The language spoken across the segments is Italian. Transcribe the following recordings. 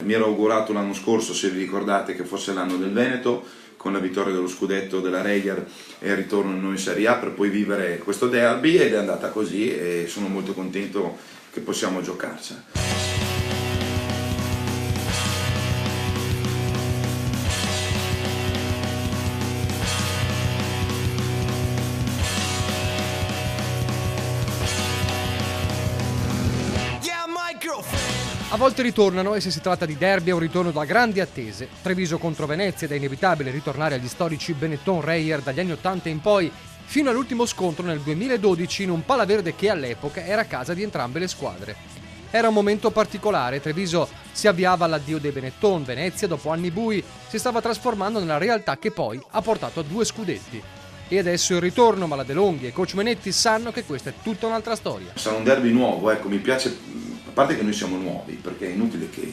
mi ero augurato l'anno scorso, se vi ricordate, che fosse l'anno del Veneto, con la vittoria dello scudetto della Reyer e il ritorno in Serie A, per poi vivere questo derby, ed è andata così e sono molto contento che possiamo giocarci. A volte ritornano, e se si tratta di derby è un ritorno da grandi attese. Treviso contro Venezia, ed è inevitabile ritornare agli storici Benetton-Reyer dagli anni 80 in poi, fino all'ultimo scontro nel 2012 in un Palaverde che all'epoca era casa di entrambe le squadre. Era un momento particolare, Treviso si avviava all'addio dei Benetton, Venezia dopo anni bui si stava trasformando nella realtà che poi ha portato a 2 scudetti. E adesso il ritorno, ma la De Longhi e coach Menetti sanno che questa è tutta un'altra storia. Sarà un derby nuovo, ecco, mi piace. A parte che noi siamo nuovi, perché è inutile che...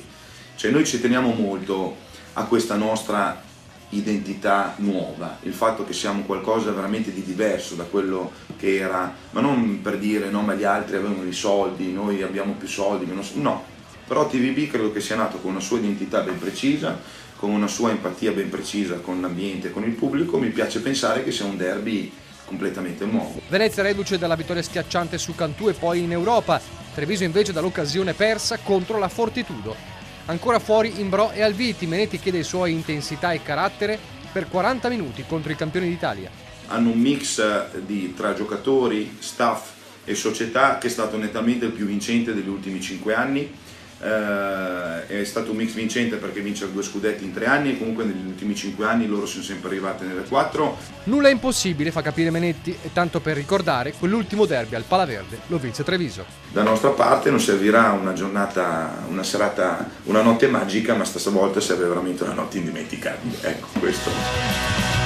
Cioè noi ci teniamo molto a questa nostra identità nuova, il fatto che siamo qualcosa veramente di diverso da quello che era, ma non per dire no, ma gli altri avevano i soldi, noi abbiamo più soldi, meno... no. Però TVB credo che sia nato con una sua identità ben precisa, con una sua empatia ben precisa con l'ambiente, con il pubblico. Mi piace pensare che sia un derby completamente nuovo. Venezia reduce dalla vittoria schiacciante su Cantù e poi in Europa, Treviso invece dall'occasione persa contro la Fortitudo. Ancora fuori Imbrò e Alviti, Menetti chiede i suoi intensità e carattere per 40 minuti contro i campioni d'Italia. Hanno un mix tra giocatori, staff e società che è stato nettamente il più vincente degli ultimi 5 anni. È stato un mix vincente perché vincere 2 scudetti in 3 anni, e comunque negli ultimi 5 anni loro sono sempre arrivati nelle 4. Nulla è impossibile, fa capire Menetti, e tanto per ricordare, quell'ultimo derby al Palaverde lo vinse Treviso. Da nostra parte non servirà una giornata, una serata, una notte magica, ma stavolta serve veramente una notte indimenticabile. Ecco, questo.